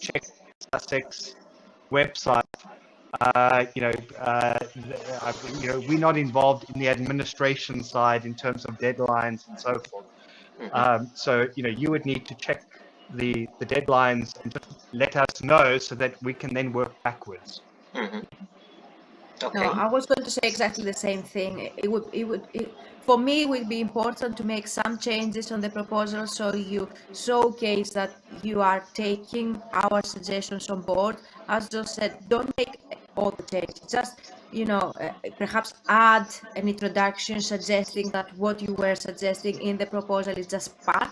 check Sussex website, we're not involved in the administration side in terms of deadlines and so forth. So you would need to check the deadlines and just let us know so that we can then work backwards. Okay. No, I was going to say exactly the same thing. For me, it would be important to make some changes on the proposal so you showcase that you are taking our suggestions on board. As Joe said, don't make all the changes. Just, perhaps add an introduction suggesting that what you were suggesting in the proposal is just part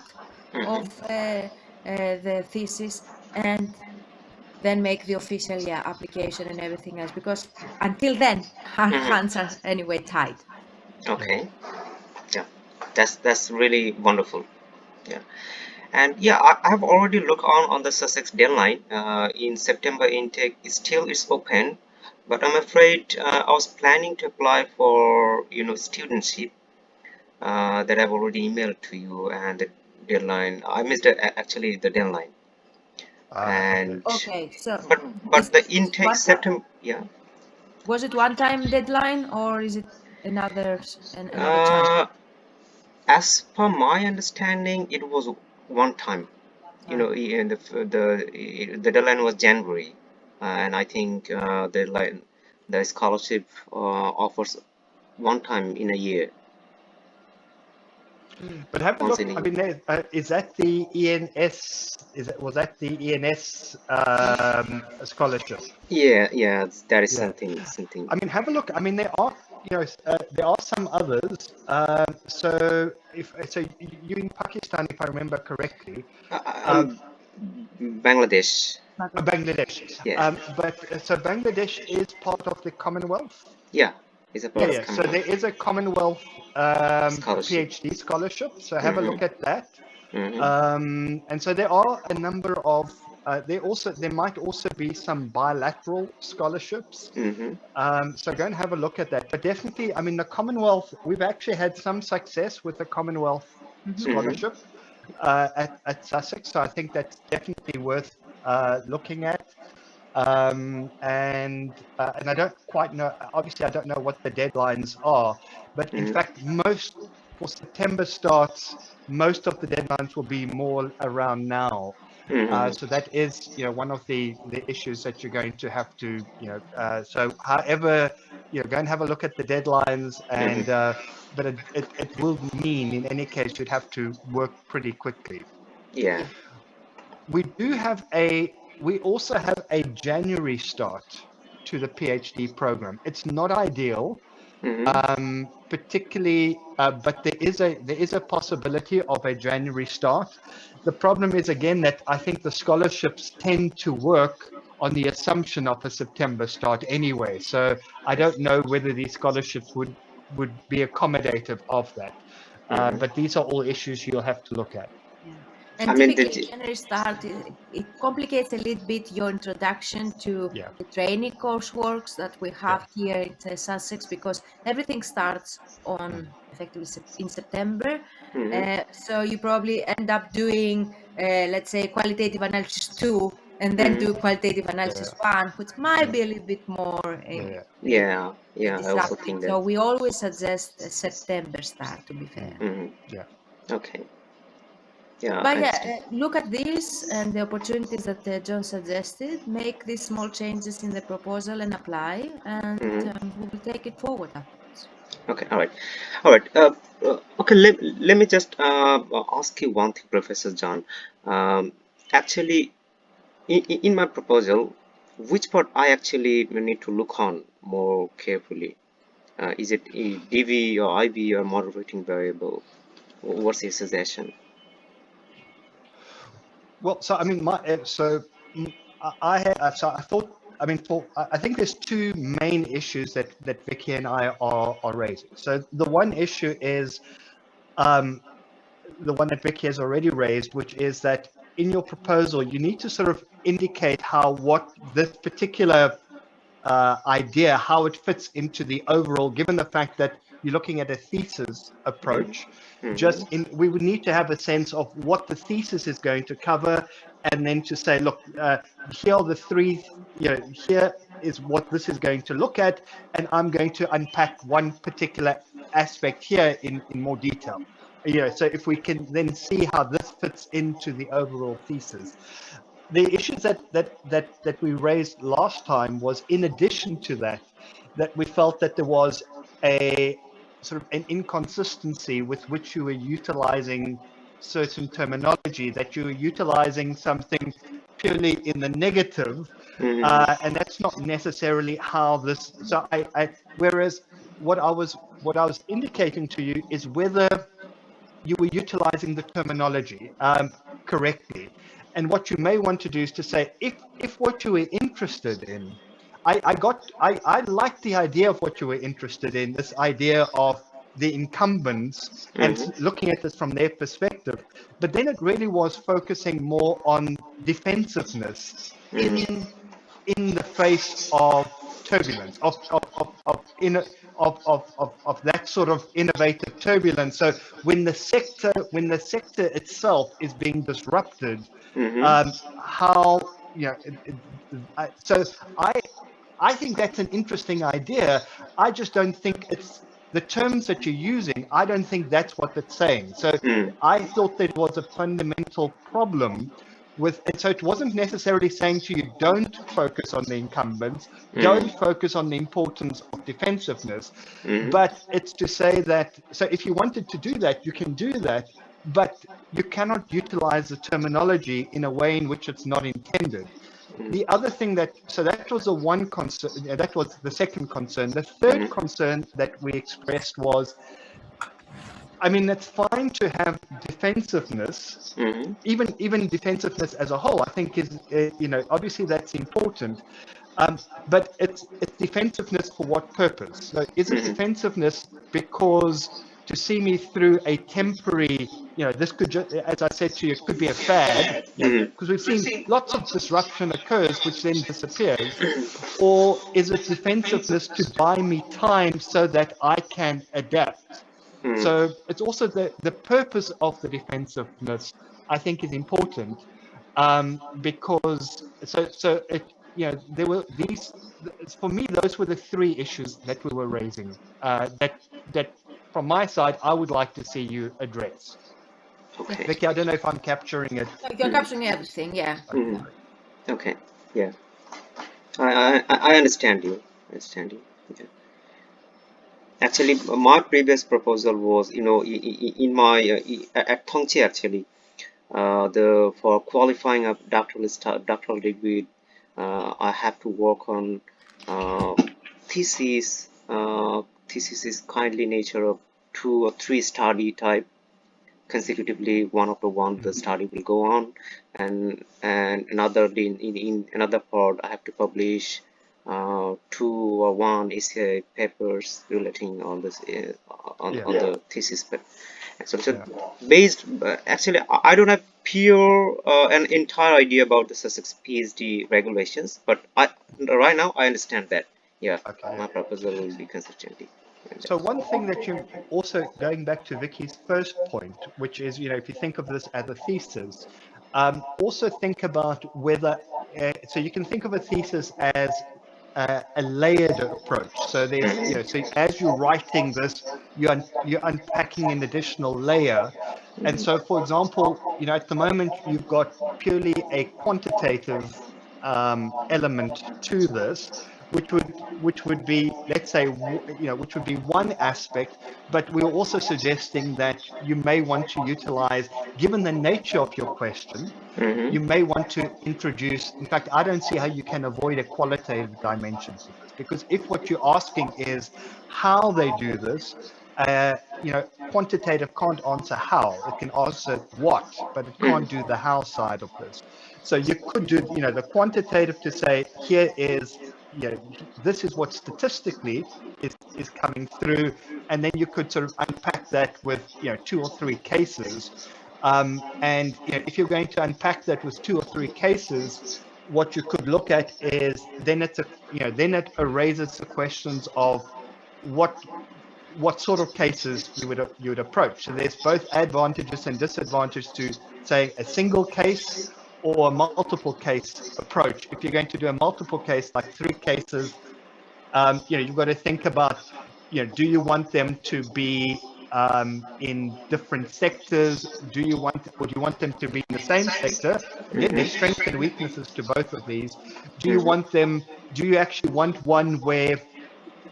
of the thesis, and then make the official application and everything else, because until then our hands are anyway tied. Okay. Yeah, that's really wonderful. Yeah. And yeah, I have already looked on the Sussex deadline. In September intake is open, but I'm afraid I was planning to apply for studentship that I've already emailed to you, and the deadline I missed actually the deadline. And Okay, so but the intake September, yeah. Was it one time deadline or is it another chance? As per my understanding, it was one time. And the deadline was January, and I think the scholarship offers one time in a year. But have a look. I mean, is that the ENS? Was that the ENS scholarship? Yeah, that is something. I mean, have a look. I mean, there are some others. So you in Pakistan, if I remember correctly, Bangladesh. Bangladesh. Yeah. But so Bangladesh is part of the Commonwealth. Yeah. So there is a Commonwealth PhD scholarship. So have a look at that. And so there are a number of there might also be some bilateral scholarships. So go and have a look at that. But definitely, I mean, the Commonwealth, we've actually had some success with the Commonwealth scholarship at Sussex. So I think that's definitely worth looking at. And I don't quite know, obviously I don't know what the deadlines are, but in fact, for September starts, most of the deadlines will be more around now. So that is, one of the issues that you're going to have to, so however, go and have a look at the deadlines, and but it will mean in any case you'd have to work pretty quickly. Yeah. We also have a January start to the PhD program. It's not ideal, particularly, but there is a possibility of a January start. The problem is, again, that I think the scholarships tend to work on the assumption of a September start anyway. So I don't know whether these scholarships would be accommodative of that. But these are all issues you'll have to look at. And typically, January start, it complicates a little bit your introduction to the training coursework that we have here in Sussex, because everything starts on effectively in September. So you probably end up doing, let's say, qualitative analysis 2, and then do qualitative analysis 1, which might be a little bit more disruptive. So we always suggest a September start, to be fair. Okay. But look at this and the opportunities that John suggested. Make these small changes in the proposal and apply, and we will take it forward afterwards. Okay, all right. Okay, let me just ask you one thing, Professor John. Actually, in my proposal, which part I actually need to look on more carefully? Is it DV or IB or moderating variable? What's your suggestion? Well, so I mean, I think there's two main issues that Vicky and I are raising. So the one issue is the one that Vicky has already raised, which is that in your proposal you need to sort of indicate what this particular idea, how it fits into the overall, given the fact that you're looking at a thesis approach. We would need to have a sense of what the thesis is going to cover, and then to say, look, here are the three, here is what this is going to look at, and I'm going to unpack one particular aspect here in more detail. So if we can then see how this fits into the overall thesis. The issues that we raised last time was, in addition to that we felt that there was a sort of an inconsistency with which you were utilizing certain terminology, that you were utilizing something purely in the negative, and that's not necessarily how this. So whereas what I was indicating to you is whether you were utilizing the terminology correctly. And what you may want to do is to say, if what you were interested in, I liked the idea of what you were interested in, this idea of the incumbents and looking at this from their perspective. But then it really was focusing more on defensiveness in the face of turbulence, of that sort of innovative turbulence. So when the sector itself is being disrupted, how so I think that's an interesting idea. I just don't think it's the terms that you're using. I don't think that's what it's saying. So I thought there was a fundamental problem with it. So it wasn't necessarily saying to you, don't focus on the incumbents, don't focus on the importance of defensiveness, but it's to say that, so if you wanted to do that, you can do that, but you cannot utilize the terminology in a way in which it's not intended. The other thing that was the one concern, that was the second concern. The third concern that we expressed was, I mean, it's fine to have defensiveness, even defensiveness as a whole, I think is, obviously that's important. But it's defensiveness for what purpose? So is it defensiveness because to see me through a temporary, this could just, as I said to you, it could be a fad, because we've seen lots of disruption occurs, which then disappears. Or is it defensiveness to buy me time so that I can adapt? So it's also the purpose of the defensiveness, I think, is important, because there were these, for me, those were the three issues that we were raising, that from my side I would like to see you address. Okay. Vicky, I don't know if I'm capturing it. You're capturing everything, yeah. Okay. Yeah. I understand you. Yeah. Actually, my previous proposal was, in my at Tongchi actually, for qualifying a doctoral degree, I have to work on thesis. Thesis is kindly nature of 2 or 3 study type consecutively. One after one, the study will go on, and another in another part I have to publish 2 or 1 essay papers relating on this on the thesis. But so based actually I don't have pure an entire idea about the Sussex PhD regulations, but right now I understand that. My proposal will be consistently. So one thing that you also, going back to Vicky's first point, which is, if you think of this as a thesis, also think about whether, so you can think of a thesis as a layered approach. So there's, so as you're writing this, you're unpacking an additional layer. And so, for example, at the moment, you've got purely a quantitative element to this, which would be, let's say, which would be one aspect, but we're also suggesting that you may want to utilize, given the nature of your question, you may want to introduce, in fact, I don't see how you can avoid a qualitative dimension to this, because if what you're asking is how they do this, quantitative can't answer how. It can answer what, but it can't do the how side of this. So you could do, the quantitative to say, here is, this is what statistically is coming through, and then you could sort of unpack that with 2 or 3 cases. And if you're going to unpack that with 2 or 3 cases, what you could look at is then it raises the questions of what what sort of cases you would approach. So there's both advantages and disadvantages to, say, a single case or a multiple case approach. If you're going to do a multiple case, like 3 cases, you've got to think about, do you want them to be in different sectors? Do you want them to be in the same sector? Again, there's strengths and weaknesses to both of these. Do you actually want one where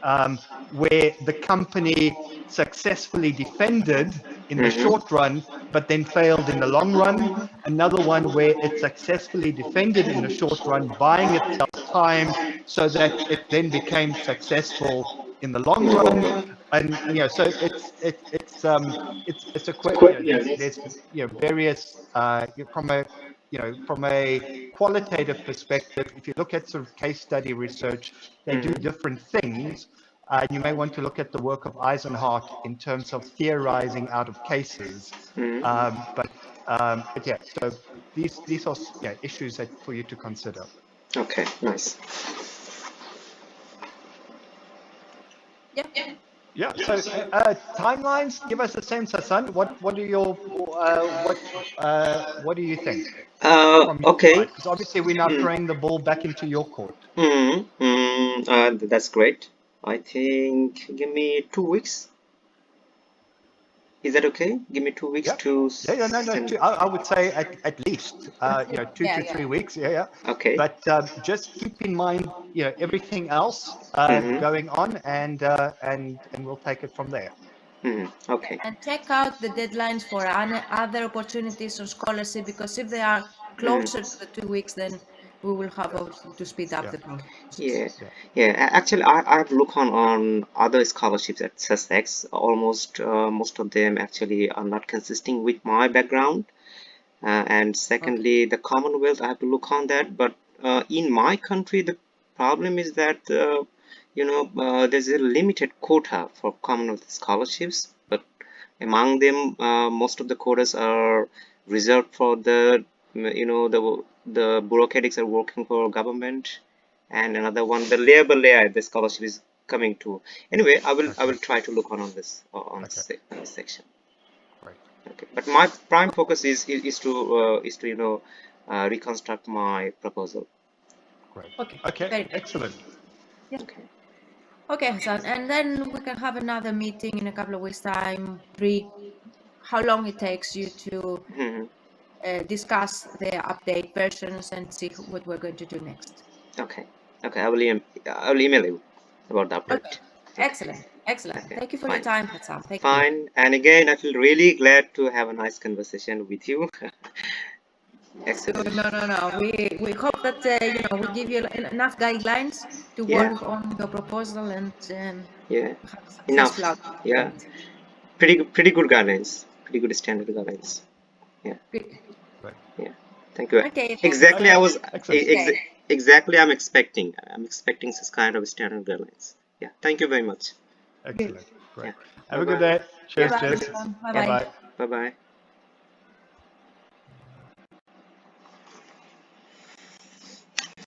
the company successfully defended in the short run, but then failed in the long run? Another one where it successfully defended in the short run, buying itself time so that it then became successful in the long run. And so it's a there's various from a qualitative perspective. If you look at sort of case study research, they do different things. You may want to look at the work of Eisenhardt in terms of theorizing out of cases. But yeah, so these are issues that for you to consider. Okay, nice. Yeah. So timelines. Give us a sense, Hassan. What do you think? Okay. Because obviously we're now throwing the ball back into your court. That's great. I think give me 2 weeks. Is that okay? Give me 2 weeks to send. I would say at least 2 to 3 weeks. Okay. But just keep in mind everything else going on, and we'll take it from there. Okay. And check out the deadlines for other opportunities or scholarship, because if they are closer to the 2 weeks, then we will have to speed up the process. Actually, I've looked on other scholarships at Sussex. Almost most of them actually are not consisting with my background. And secondly, the Commonwealth, I have to look on that. But in my country, the problem is that there's a limited quota for Commonwealth scholarships. But among them, most of the quotas are reserved for the the bureaucrats are working for government, and another one, the layer the scholarship is coming to. Anyway, I will try to look on this this section. Right. Okay, but my prime focus is to reconstruct my proposal. Great. Okay. Excellent. Yeah. Okay, Hassan, and then we can have another meeting in a couple of weeks' time. How long it takes you to discuss the update versions and see what we're going to do next. Okay. I will email you about the update. Okay. Excellent. Okay. Thank you for Fine. your time, Hassan. Thank Fine. you. And again, I feel really glad to have a nice conversation with you. Excellent. So, no. We hope that we give you enough guidelines to work on your proposal and Enough. Yeah. Pretty good guidelines. Pretty good standard guidelines. Yeah. Good. Right. Yeah. Thank you. Okay. Exactly. I was Excellent. exactly. I'm expecting this kind of standard guidelines. Yeah. Thank you very much. Excellent. Great. Yeah. Have a good day. Cheers. Bye-bye. Cheers. Bye-bye. Bye-bye. Bye bye.